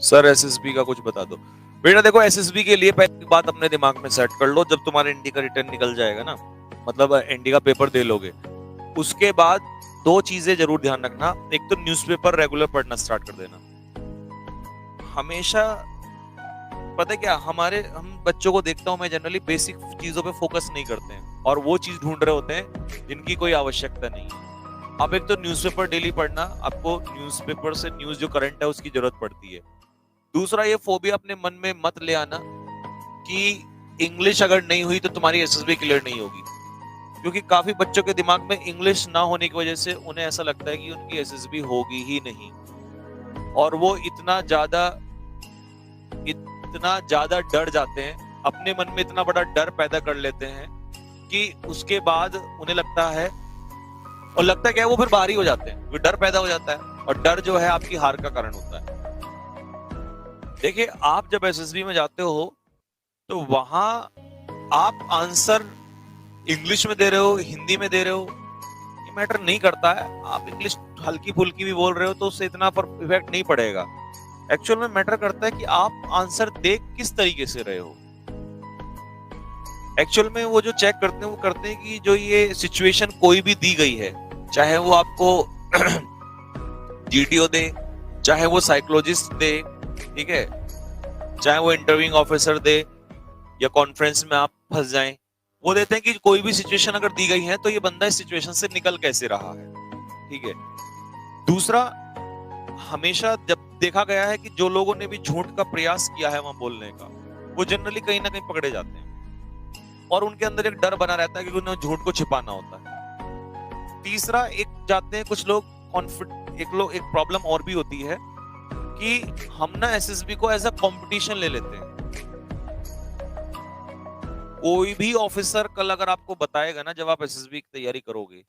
Sir SSB का कुछ बता दो। बेटा देखो, एसएसबी के लिए पहली बात अपने दिमाग में सेट कर लो, जब तुम्हारे एनडी का रिटर्न निकल जाएगा ना, मतलब एनडी का पेपर दे लोगे, उसके बाद दो चीजें जरूर ध्यान रखना। एक तो न्यूज़पेपर रेगुलर पढ़ना स्टार्ट कर देना हमेशा। पता है क्या, हम बच्चों को देखता हूं मैं, जनरली बेसिक चीजों पे फोकस नहीं करते हैं और वो चीज ढूंढ रहे होते हैं जिनकी कोई आवश्यकता नहीं है। अब एक तो न्यूज़पेपर डेली पढ़ना, आपको न्यूज़पेपर से न्यूज़ जो करंट है उसकी जरूरत पड़ती है। दूसरा, ये फोबिया अपने मन में मत ले आना कि इंग्लिश अगर नहीं हुई तो तुम्हारी एसएसबी क्लियर नहीं होगी, क्योंकि काफी बच्चों के दिमाग में इंग्लिश ना होने की वजह से उन्हें ऐसा लगता है कि उनकी एसएसबी होगी ही नहीं, और वो इतना ज्यादा डर जाते हैं, अपने मन में इतना बड़ा डर पैदा कर लेते हैं कि उसके बाद उन्हें लगता है, और लगता है क्या, वो फिर बाहरी हो जाते हैं, वो डर पैदा हो जाता है, और डर जो है आपकी हार का कारण होता है। देखिए, आप जब एसएसबी में जाते हो तो वहां आप आंसर इंग्लिश में दे रहे हो, हिंदी में दे रहे हो, ये मैटर नहीं करता है। आप इंग्लिश हल्की फुल्की भी बोल रहे हो तो उससे इतना इफेक्ट नहीं पड़ेगा। एक्चुअल में मैटर करता है कि आप आंसर दे किस तरीके से रहे हो। एक्चुअल में वो जो चेक करते हैं वो करते हैं कि जो ये सिचुएशन कोई भी दी गई है, चाहे वो आपको जीटीओ दे, चाहे वो साइकोलॉजिस्ट दे, ठीक है, चाहे वो इंटरव्यूइंग ऑफिसर दे, या कॉन्फ्रेंस में आप फंस जाएं, वो देते हैं कि कोई भी सिचुएशन अगर दी गई है तो ये बंदा इस सिचुएशन से निकल कैसे रहा है, ठीक है। दूसरा, हमेशा जब देखा गया है कि जो लोगों ने भी झूठ का प्रयास किया है वहां बोलने का, वो जनरली कहीं ना कहीं पकड़े जाते हैं, और उनके अंदर एक डर बना रहता है कि उन्हें झूठ को छिपाना होता है। तीसरा, एक जाते हैं कुछ लोग एक प्रॉब्लम और भी होती है कि हम ना एसएसबी को एज अ कंपटीशन ले लेते हैं। कोई भी ऑफिसर कल अगर आपको बताएगा ना, जब आप एसएसबी की तैयारी करोगे,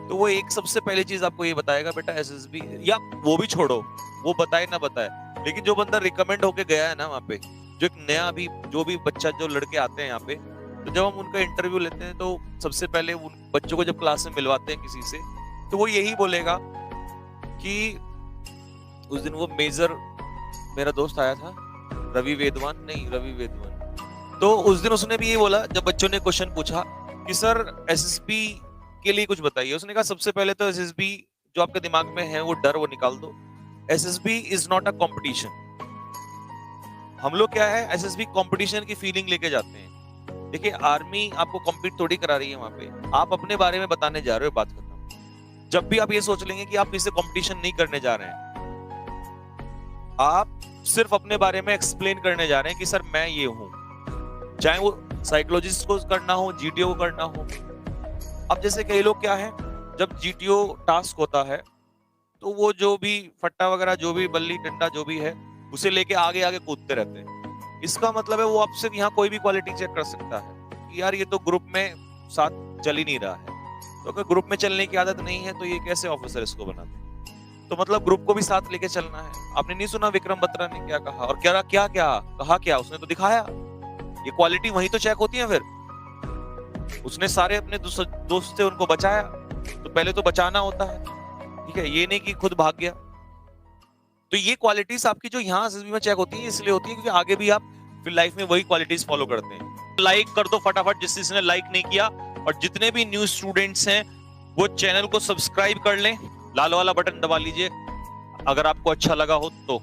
तो वो एक सबसे पहली चीज आपको ये बताएगा, बेटा एसएसबी, या वो भी छोड़ो, वो बताए ना बताए, लेकिन जो बंदा रिकमेंड होके गया है ना वहां पे, जो एक नया भी जो भी बच्चा, जो लड़के आते हैं यहाँ पे, तो जब हम उनका इंटरव्यू लेते हैं तो सबसे पहले उन बच्चों को जब क्लास में मिलवाते हैं किसी से, तो वो यही बोलेगा कि उस दिन वो मेजर, मेरा दोस्त आया था, रवि वेदवान, तो उस दिन उसने भी ये बोला, जब बच्चों ने क्वेश्चन पूछा कि सर एसएसबी के लिए कुछ बताइए, उसने कहा सबसे पहले तो एसएसबी जो आपके दिमाग में है वो डर, वो निकाल दो। SSB is not a competition. हम लोग क्या है, एसएसबी कंपटीशन की फीलिंग लेके जाते हैं। देखिए, आर्मी आपको कम्पीट थोड़ी करा रही है वहां पे, आप अपने बारे में बताने जा रहे हो, बात खत्म। जब भी आप ये सोच लेंगे कि आप किसी कंपटीशन नहीं करने जा रहे हैं, आप सिर्फ अपने बारे में एक्सप्लेन करने जा रहे हैं कि सर मैं ये हूं, चाहे वो साइकोलॉजिस्ट को करना हो, जीटीओ को करना हो। अब जैसे कई लोग क्या है, जब जीटीओ टास्क होता है तो वो जो भी फट्टा वगैरह, जो भी बल्ली डंडा जो भी है, उसे लेके आगे आगे कूदते रहते हैं। इसका मतलब है वो आपसे यहाँ कोई भी क्वालिटी चेक कर सकता है कि यार ये तो ग्रुप में साथ चल ही नहीं रहा है, तो अगर ग्रुप में चलने की आदत नहीं है तो ये कैसे ऑफिसर इसको बनाते हैं। तो मतलब ग्रुप को भी साथ लेके चलना है। आपने नहीं सुना विक्रम बत्रा ने क्या कहा, और क्या क्या क्या कहा, क्या उसने तो दिखाया। ये क्वालिटी वही तो चेक होती है। फिर उसने सारे अपने दोस्त थे, उनको बचाया, तो पहले तो बचाना होता है, ठीक है, ये नहीं कि खुद भाग गया। तो ये क्वालिटीज आपकी जो यहाँ एसएसबी में चेक होती है, इसलिए होती है क्योंकि आगे भी आप फिर लाइफ में वही क्वालिटीज फॉलो करते हैं। लाइक कर दो फटाफट जिसने लाइक नहीं किया, और जितने भी न्यू स्टूडेंट्स हैं वो चैनल को सब्सक्राइब कर लें, लाल वाला बटन दबा लीजिए अगर आपको अच्छा लगा हो तो।